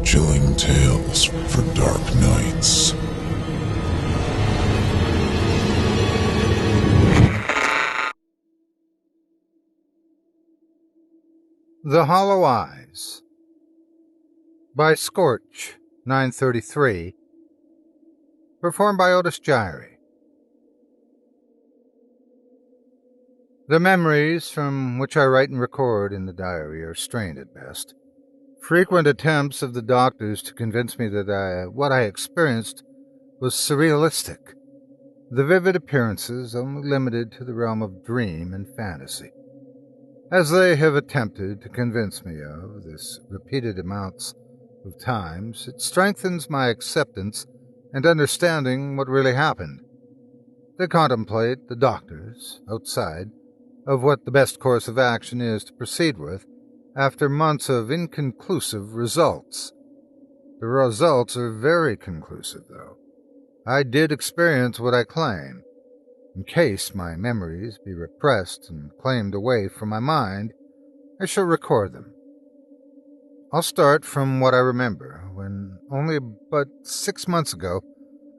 chilling tales for dark nights. The Hollow Eyes by Scorch933, performed by Otis Gyri. The memories from which I write and record in the diary are strained at best. Frequent attempts of the doctors to convince me that what I experienced was surrealistic. The vivid appearances only limited to the realm of dream and fantasy. As they have attempted to convince me of this repeated amounts of times, it strengthens my acceptance and understanding what really happened. They contemplate, the doctors, outside, of what the best course of action is to proceed with after months of inconclusive results. The results are very conclusive, though. I did experience what I claim. In case my memories be repressed and claimed away from my mind, I shall record them. I'll start from what I remember, when only but 6 months ago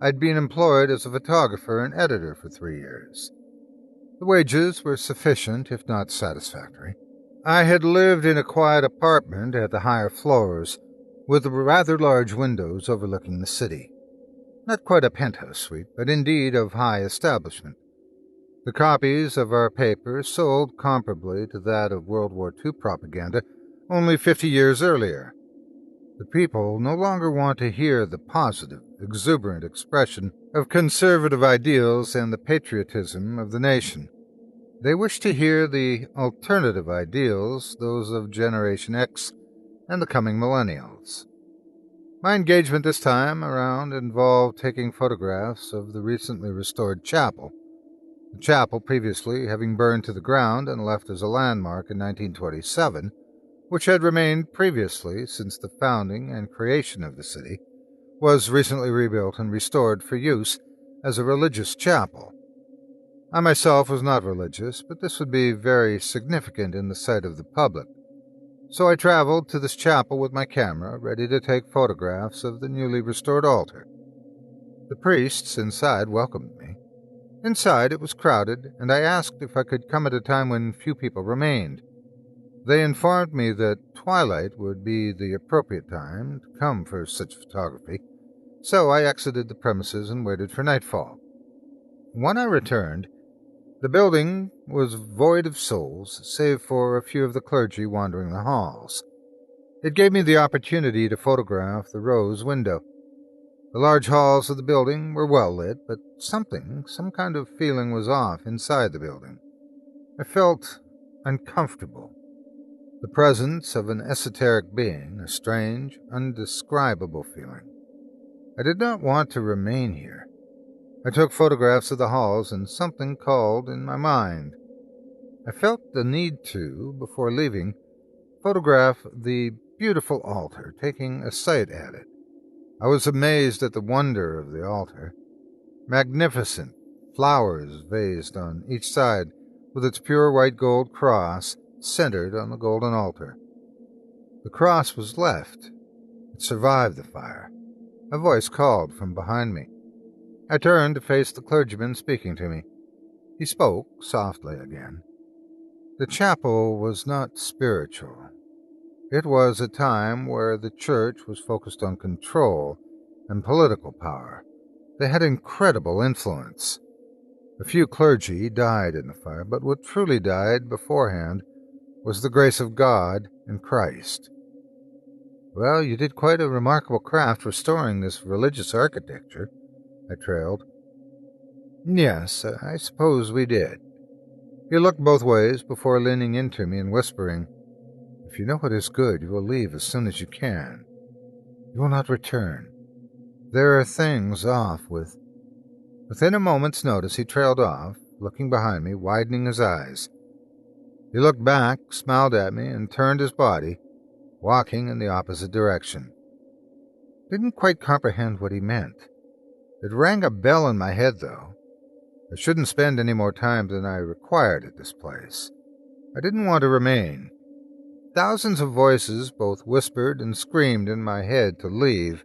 I'd been employed as a photographer and editor for 3 years. The wages were sufficient, if not satisfactory. I had lived in a quiet apartment at the higher floors, with rather large windows overlooking the city. Not quite a penthouse suite, but indeed of high establishment. The copies of our paper sold comparably to that of World War II propaganda only 50 years earlier. The people no longer want to hear the positive, exuberant expression of conservative ideals and the patriotism of the nation. They wish to hear the alternative ideals, those of Generation X and the coming millennials. My engagement this time around involved taking photographs of the recently restored chapel. The chapel, previously having burned to the ground and left as a landmark in 1927, which had remained previously since the founding and creation of the city, was recently rebuilt and restored for use as a religious chapel. I myself was not religious, but this would be very significant in the sight of the public. So I traveled to this chapel with my camera, ready to take photographs of the newly restored altar. The priests inside welcomed me. Inside it was crowded, and I asked if I could come at a time when few people remained. They informed me that twilight would be the appropriate time to come for such photography, so I exited the premises and waited for nightfall. When I returned, the building was void of souls, save for a few of the clergy wandering the halls. It gave me the opportunity to photograph the rose window. The large halls of the building were well lit, but some kind of feeling was off inside the building. I felt uncomfortable. The presence of an esoteric being, a strange, undescribable feeling. I did not want to remain here. I took photographs of the halls, and something called in my mind. I felt the need to, before leaving, photograph the beautiful altar, taking a sight at it. I was amazed at the wonder of the altar. Magnificent, flowers vased on each side, with its pure white gold cross centered on the golden altar. The cross was left. It survived the fire. A voice called from behind me. I turned to face the clergyman speaking to me. He spoke softly again. The chapel was not spiritual. It was a time where the church was focused on control and political power. They had incredible influence. A few clergy died in the fire, but what truly died beforehand was the grace of God and Christ. Well, you did quite a remarkable craft restoring this religious architecture, I trailed. Yes, I suppose we did. He looked both ways before leaning into me and whispering, "If you know what is good, you will leave as soon as you can. You will not return. There are things off with..." Within a moment's notice he trailed off, looking behind me, widening his eyes. He looked back, smiled at me, and turned his body, walking in the opposite direction. Didn't quite comprehend what he meant. It rang a bell in my head, though. I shouldn't spend any more time than I required at this place. I didn't want to remain. Thousands of voices both whispered and screamed in my head to leave,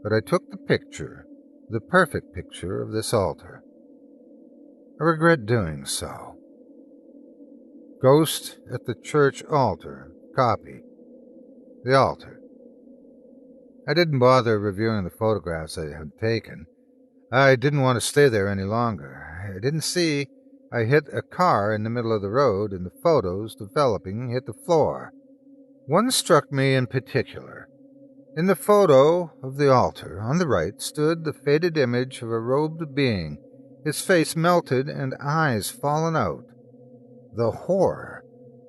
but I took the picture, the perfect picture of this altar. I regret doing so. Ghost at the church altar. Copy. The altar. I didn't bother reviewing the photographs I had taken. I didn't want to stay there any longer. I didn't see I hit a car in the middle of the road and the photos developing hit the floor. One struck me in particular. In the photo of the altar, on the right, stood the faded image of a robed being, his face melted and eyes fallen out. The horror,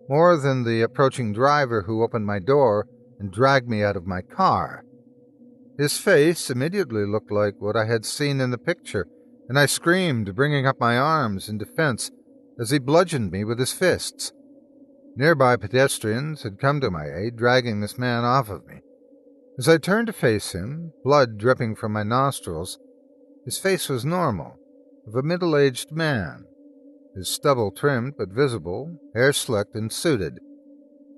more than the approaching driver who opened my door and dragged me out of my car. His face immediately looked like what I had seen in the picture, and I screamed, bringing up my arms in defense as he bludgeoned me with his fists. Nearby pedestrians had come to my aid, dragging this man off of me. As I turned to face him, blood dripping from my nostrils, his face was normal, of a middle-aged man, his stubble trimmed but visible, hair slicked and suited.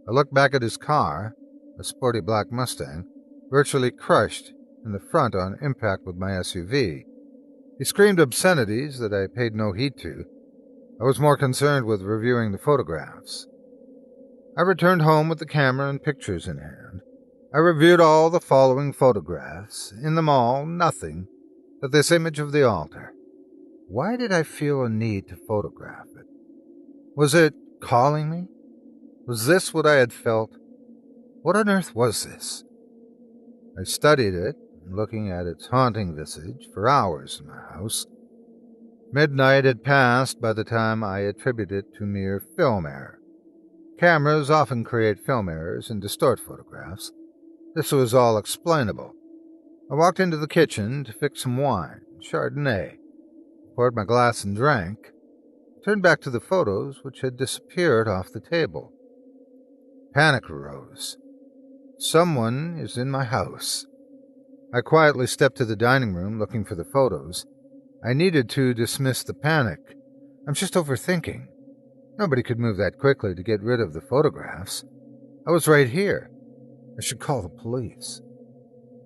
I looked back at his car, a sporty black Mustang, virtually crushed in the front on impact with my SUV. He screamed obscenities that I paid no heed to. I was more concerned with reviewing the photographs. I returned home with the camera and pictures in hand. I reviewed all the following photographs. In them all, nothing but this image of the altar. Why did I feel a need to photograph it? Was it calling me? Was this what I had felt? What on earth was this? I studied it, looking at its haunting visage, for hours in my house. Midnight had passed by the time I attributed it to mere film error. Cameras often create film errors and distort photographs. This was all explainable. I walked into the kitchen to fix some wine, Chardonnay, poured my glass and drank, turned back to the photos which had disappeared off the table. Panic arose. Someone is in my house. I quietly stepped to the dining room looking for the photos. I needed to dismiss the panic. I'm just overthinking. Nobody could move that quickly to get rid of the photographs. I was right here. I should call the police.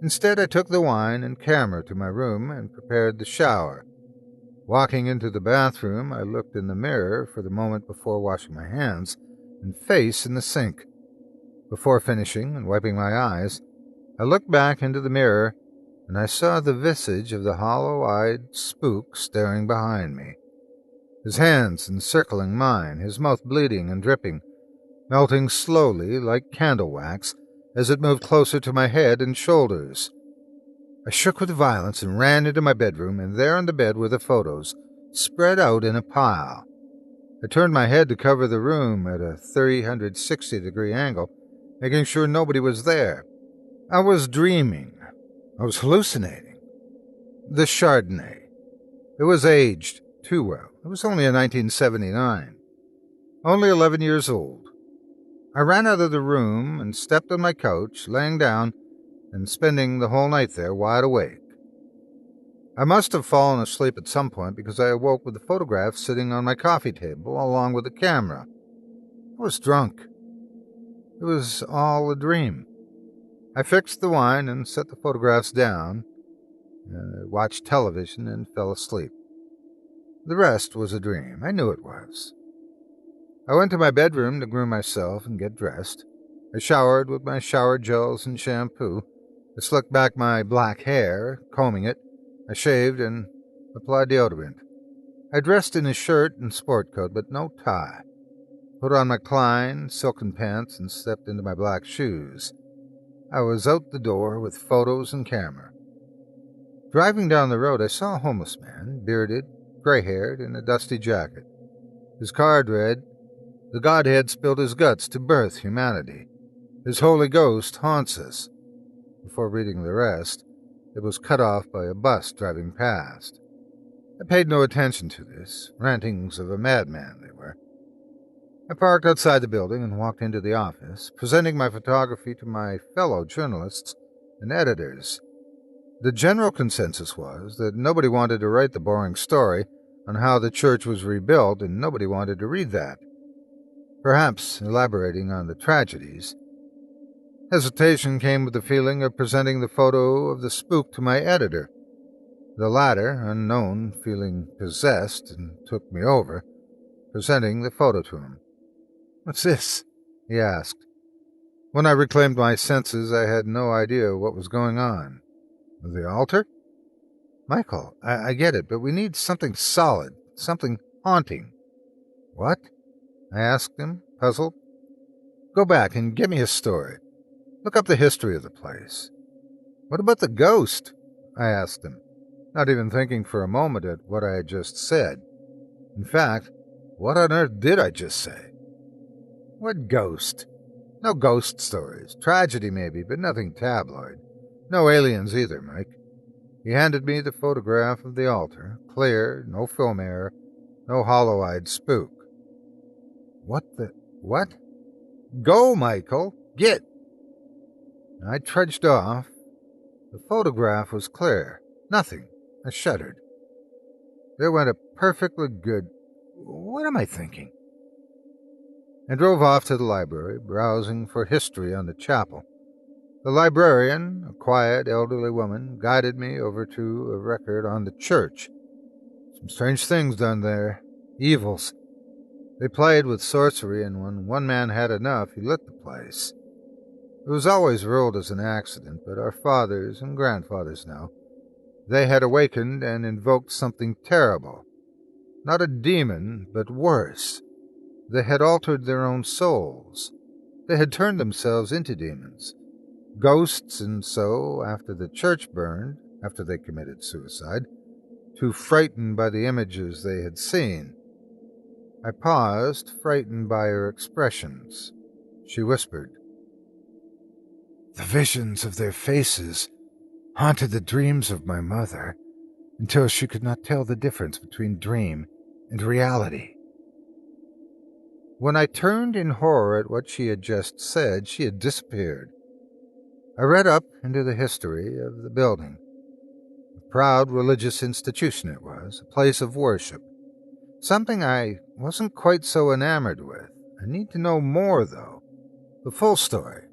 Instead, I took the wine and camera to my room and prepared the shower. Walking into the bathroom, I looked in the mirror for the moment before washing my hands and face in the sink. Before finishing and wiping my eyes, I looked back into the mirror and I saw the visage of the hollow-eyed spook staring behind me. His hands encircling mine, his mouth bleeding and dripping, melting slowly like candle wax as it moved closer to my head and shoulders. I shook with violence and ran into my bedroom, and there on the bed were the photos, spread out in a pile. I turned my head to cover the room at a 360-degree angle, making sure nobody was there. I was dreaming. I was hallucinating. The Chardonnay. It was aged too well. It was only a 1979. Only 11 years old. I ran out of the room and stepped on my couch, laying down and spending the whole night there wide awake. I must have fallen asleep at some point because I awoke with the photograph sitting on my coffee table along with the camera. I was drunk. It was all a dream. I fixed the wine and set the photographs down, watched television and fell asleep. The rest was a dream. I knew it was. I went to my bedroom to groom myself and get dressed. I showered with my shower gels and shampoo. I slicked back my black hair, combing it. I shaved and applied deodorant. I dressed in a shirt and sport coat, but no tie. Put on my Klein silken pants and stepped into my black shoes. I was out the door with photos and camera. Driving down the road, I saw a homeless man, bearded, gray-haired, in a dusty jacket. His card read, "The Godhead spilled his guts to birth humanity. His Holy Ghost haunts us." Before reading the rest, it was cut off by a bus driving past. I paid no attention to this. Rantings of a madman they were. I parked outside the building and walked into the office, presenting my photography to my fellow journalists and editors. The general consensus was that nobody wanted to write the boring story on how the church was rebuilt, and nobody wanted to read that. perhaps elaborating on the tragedies. Hesitation came with the feeling of presenting the photo of the spook to my editor. The latter, unknown, feeling possessed, and took me over, presenting the photo to him. "What's this?" he asked. When I reclaimed my senses, I had no idea what was going on. The altar? "Michael, I get it, but we need something solid, something haunting." "What?" I asked him, puzzled. "Go back and get me a story. Look up the history of the place." "What about the ghost?" I asked him, not even thinking for a moment at what I had just said. In fact, what on earth did I just say? "What ghost? No ghost stories. Tragedy maybe, but nothing tabloid. No aliens either, Mike." He handed me the photograph of the altar, clear, no film error, no hollow-eyed spook. What? "Go, Michael! Get!" I trudged off. The photograph was clear. Nothing. I shuddered. There went a perfectly good... What am I thinking? I drove off to the library, browsing for history on the chapel. The librarian, a quiet, elderly woman, guided me over to a record on the church. Some strange things done there. Evils. They played with sorcery, and when one man had enough, he lit the place. It was always ruled as an accident, but our fathers and grandfathers know. They had awakened and invoked something terrible. Not a demon, but worse. They had altered their own souls. They had turned themselves into demons. Ghosts, and so, after the church burned, after they committed suicide, too frightened by the images they had seen. I paused, frightened by her expressions. She whispered, "The visions of their faces haunted the dreams of my mother until she could not tell the difference between dream and reality." When I turned in horror at what she had just said, she had disappeared. I read up into the history of the building. A proud religious institution it was, a place of worship. Something I wasn't quite so enamored with. I need to know more, though. The full story.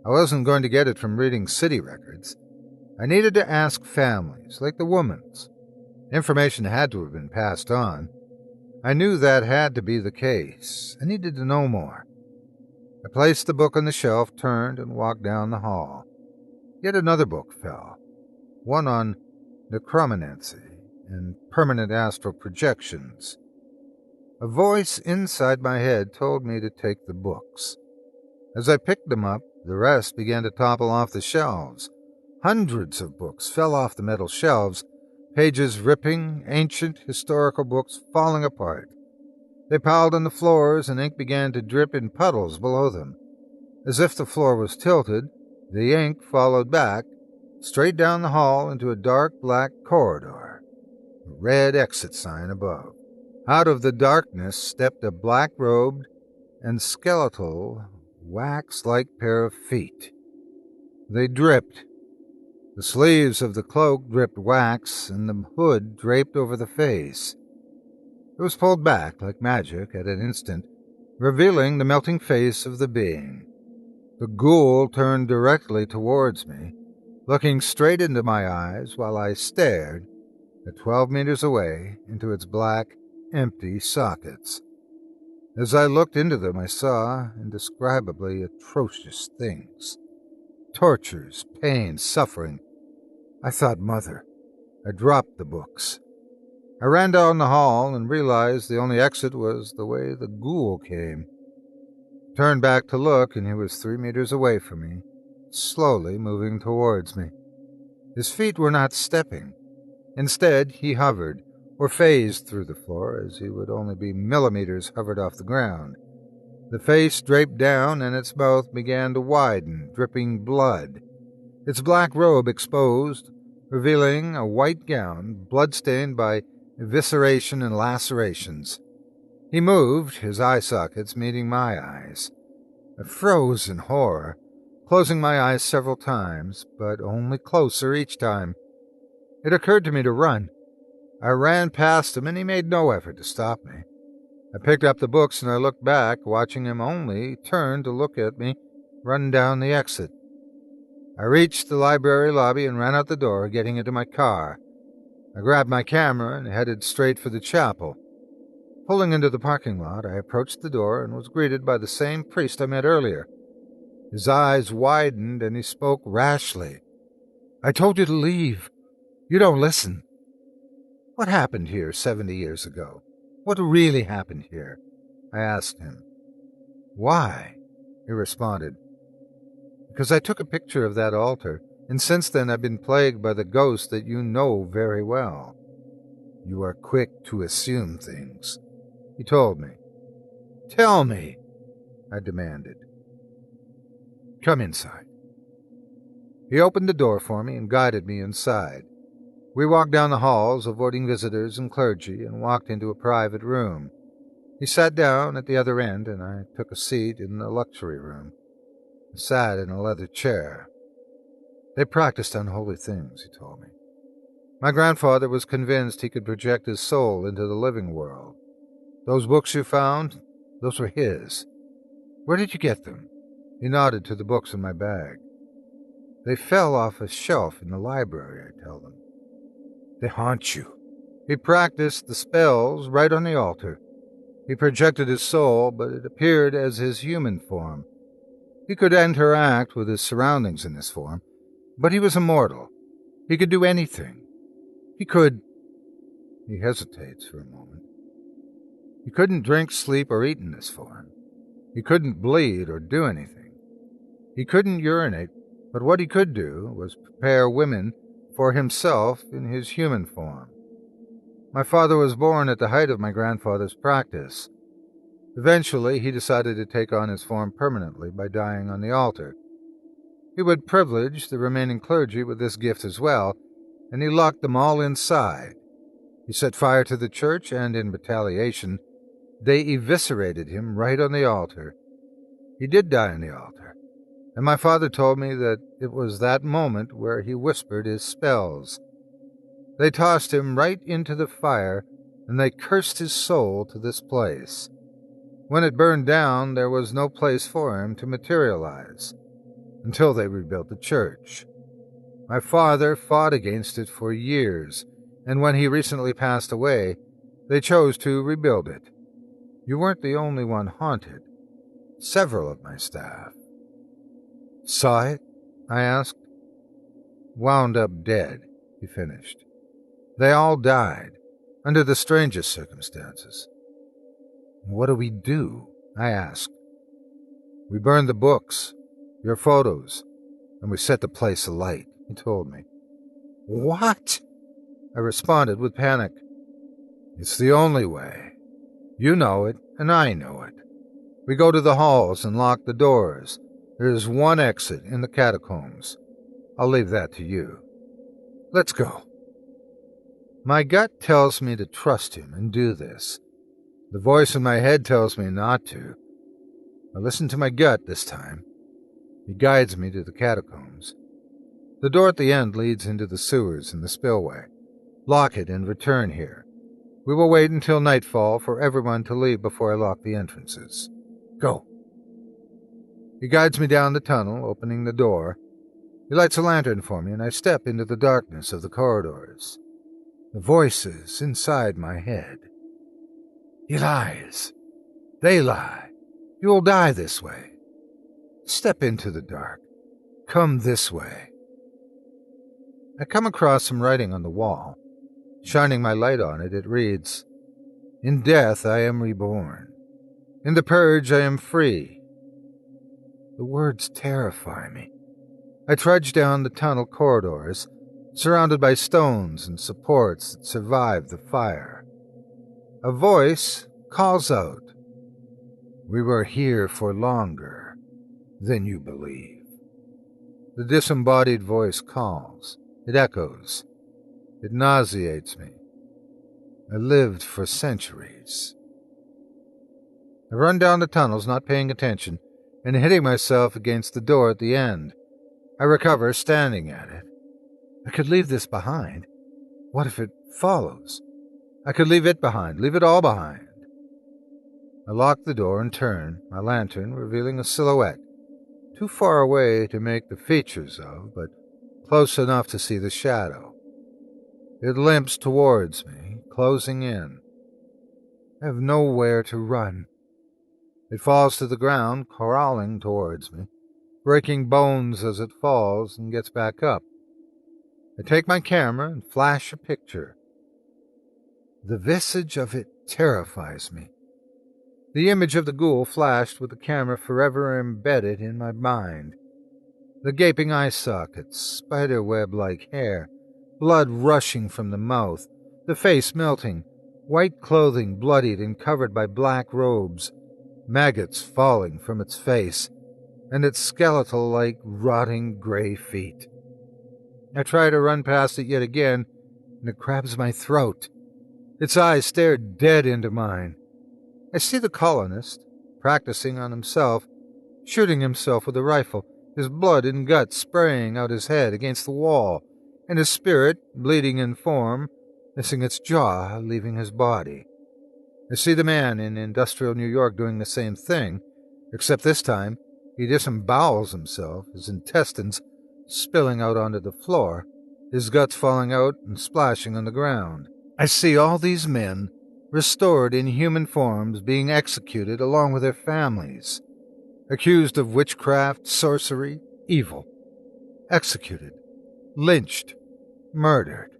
I wasn't going to get it from reading city records. I needed to ask families, like the woman's. Information had to have been passed on. I knew that had to be the case. I needed to know more. I placed the book on the shelf, turned, and walked down the hall. Yet another book fell. One on necromancy and permanent astral projections. A voice inside my head told me to take the books. As I picked them up, the rest began to topple off the shelves. Hundreds of books fell off the metal shelves, pages ripping, ancient historical books falling apart. They piled on the floors, and ink began to drip in puddles below them. As if the floor was tilted, the ink followed back, straight down the hall into a dark black corridor. A red exit sign above. Out of the darkness stepped a black-robed and skeletal, wax-like pair of feet. They dripped. The sleeves of the cloak dripped wax, and the hood draped over the face. It was pulled back like magic at an instant, revealing the melting face of the being. The ghoul turned directly towards me, looking straight into my eyes while I stared, at 12 meters away, into its black, empty sockets. As I looked into them, I saw indescribably atrocious things. Tortures, pain, suffering. I thought Mother. I dropped the books. I ran down the hall and realized the only exit was the way the ghoul came. Turned back to look, and he was 3 meters away from me, slowly moving towards me. His feet were not stepping. Instead, he hovered, or phased through the floor, as he would only be millimeters hovered off the ground. The face draped down, and its mouth began to widen, dripping blood. Its black robe exposed, revealing a white gown, blood-stained by evisceration and lacerations. He moved, his eye sockets meeting my eyes. I froze in horror, closing my eyes several times, but only closer each time. It occurred to me to run. I ran past him, and he made no effort to stop me. I picked up the books and I looked back, watching him only turn to look at me run down the exit. I reached the library lobby and ran out the door, getting into my car. I grabbed my camera and headed straight for the chapel. Pulling into the parking lot, I approached the door and was greeted by the same priest I met earlier. His eyes widened and he spoke rashly. "I told you to leave. You don't listen." "What happened here 70 years ago? What really happened here?" I asked him. "Why?" he responded. "Because I took a picture of that altar, and since then I've been plagued by the ghost that you know very well." "You are quick to assume things," he told me. "Tell me," I demanded. "Come inside." He opened the door for me and guided me inside. We walked down the halls, avoiding visitors and clergy, and walked into a private room. He sat down at the other end, and I took a seat in the luxury room. I sat in a leather chair. "They practiced unholy things," he told me. "My grandfather was convinced he could project his soul into the living world. Those books you found, those were his. Where did you get them?" He nodded to the books in my bag. "They fell off a shelf in the library," I tell them. "They haunt you." He practiced the spells right on the altar. He projected his soul, but it appeared as his human form. He could interact with his surroundings in this form, but he was immortal. He could do anything. He could... He hesitates for a moment. He couldn't drink, sleep, or eat in this form. He couldn't bleed or do anything. He couldn't urinate, but what he could do was prepare women for himself in his human form. My father was born at the height of my grandfather's practice. Eventually, he decided to take on his form permanently by dying on the altar. He would privilege the remaining clergy with this gift as well, and he locked them all inside. He set fire to the church, and in retaliation, they eviscerated him right on the altar. He did die on the altar, and my father told me that it was that moment where he whispered his spells. They tossed him right into the fire, and they cursed his soul to this place. When it burned down, there was no place for him to materialize, until they rebuilt the church. My father fought against it for years, and when he recently passed away, they chose to rebuild it. You weren't the only one haunted. Several of my staff. "Saw it?" I asked. "Wound up dead," he finished. "They all died, under the strangest circumstances." "What do we do?" I asked. "We burned the books, your photos, and we set the place alight," he told me. "What?" I responded with panic. "It's the only way. You know it, and I know it. We go to the halls and lock the doors. There's one exit in the catacombs. I'll leave that to you. Let's go." My gut tells me to trust him and do this. The voice in my head tells me not to. I listen to my gut this time. He guides me to the catacombs. The door at the end leads into the sewers and the spillway. Lock it and return here. We will wait until nightfall for everyone to leave before I lock the entrances. Go. He guides me down the tunnel, opening the door. He lights a lantern for me, and I step into the darkness of the corridors. The voices inside my head. "He lies. They lie. You will die this way. Step into the dark. Come this way." I come across some writing on the wall. Shining my light on it, it reads, "In death I am reborn. In the purge I am free." The words terrify me. I trudge down the tunnel corridors, surrounded by stones and supports that survived the fire. A voice calls out, "We were here for longer than you believe." The disembodied voice calls. It echoes. It nauseates me. I lived for centuries. I run down the tunnels, not paying attention, and hitting myself against the door at the end. I recover, standing at it. I could leave this behind. What if it follows? I could leave it behind, leave it all behind. I lock the door and turn, my lantern revealing a silhouette, too far away to make the features of, but close enough to see the shadow. It limps towards me, closing in. I have nowhere to run. It falls to the ground, crawling towards me, breaking bones as it falls and gets back up. I take my camera and flash a picture. The visage of it terrifies me. The image of the ghoul flashed with the camera forever embedded in my mind. The gaping eye sockets, spiderweb-like hair, blood rushing from the mouth, the face melting, white clothing bloodied and covered by black robes, maggots falling from its face, and its skeletal-like rotting gray feet. I try to run past it yet again, and it grabs my throat. Its eyes stare dead into mine. I see the colonist, practicing on himself, shooting himself with a rifle, his blood and guts spraying out his head against the wall, and his spirit, bleeding in form, missing its jaw, leaving his body. I see the man in industrial New York doing the same thing, except this time he disembowels himself, his intestines spilling out onto the floor, his guts falling out and splashing on the ground. I see all these men, restored in human forms, being executed along with their families, accused of witchcraft, sorcery, evil, executed, lynched, murdered.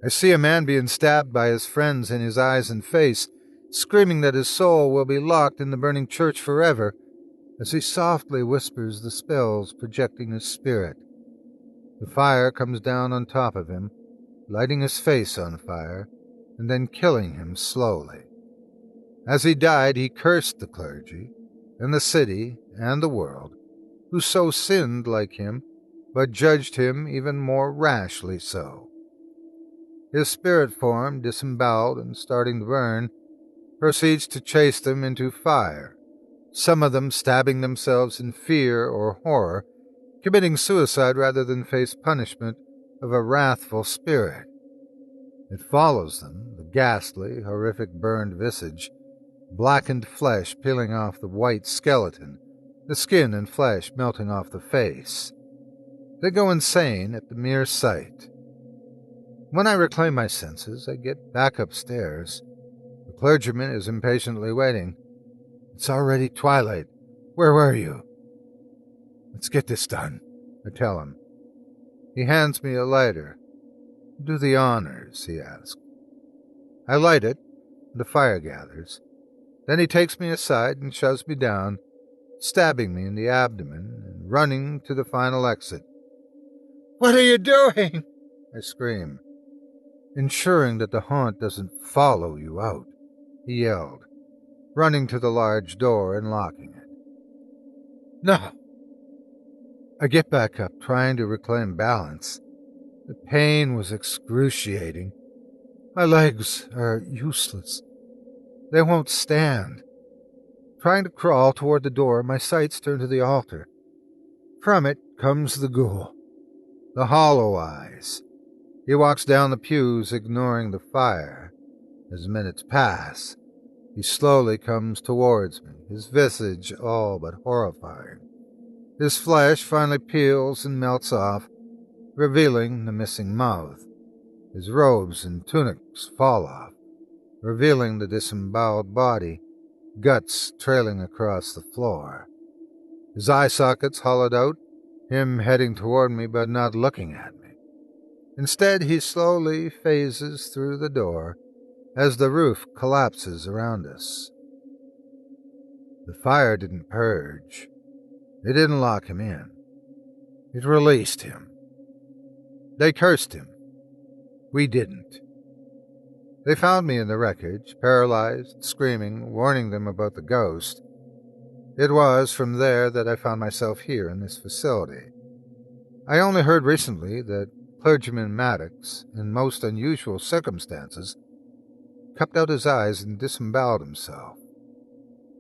I see a man being stabbed by his friends in his eyes and face, screaming that his soul will be locked in the burning church forever, as he softly whispers the spells projecting his spirit. The fire comes down on top of him, lighting his face on fire, and then killing him slowly. As he died, he cursed the clergy, and the city, and the world, who so sinned like him, but judged him even more rashly so. His spirit form, disemboweled and starting to burn, proceeds to chase them into fire, some of them stabbing themselves in fear or horror, committing suicide rather than face punishment of a wrathful spirit. It follows them, the ghastly, horrific burned visage, blackened flesh peeling off the white skeleton, the skin and flesh melting off the face. They go insane at the mere sight. When I reclaim my senses, I get back upstairs. The clergyman is impatiently waiting. It's already twilight. Where were you? Let's get this done, I tell him. He hands me a lighter. Do the honors, he asks. I light it, and the fire gathers. Then he takes me aside and shoves me down, stabbing me in the abdomen and running to the final exit. What are you doing? I scream. Ensuring that the haunt doesn't follow you out, he yelled, running to the large door and locking it. No. I get back up, trying to reclaim balance. The pain was excruciating. My legs are useless. They won't stand. Trying to crawl toward the door, my sights turn to the altar. From it comes the ghoul, the hollow eyes. He walks down the pews, ignoring the fire. As minutes pass, he slowly comes towards me, his visage all but horrifying. His flesh finally peels and melts off, revealing the missing mouth. His robes and tunics fall off, revealing the disemboweled body, guts trailing across the floor. His eye sockets hollowed out, him heading toward me but not looking at me. Instead, he slowly phases through the door as the roof collapses around us. The fire didn't purge. It didn't lock him in. It released him. They cursed him. We didn't. They found me in the wreckage, paralyzed, screaming, warning them about the ghost. It was from there that I found myself here in this facility. I only heard recently that Clergyman Maddox, in most unusual circumstances, cupped out his eyes and disemboweled himself.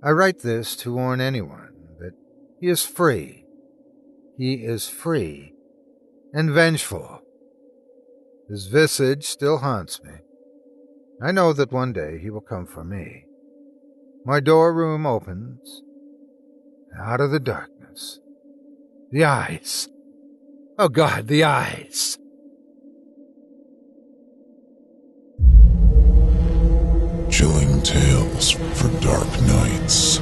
I write this to warn anyone that he is free. He is free and vengeful. His visage still haunts me. I know that one day he will come for me. My door-room opens. Out of the darkness. The eyes. Oh God, the eyes. Chilling tales for dark nights.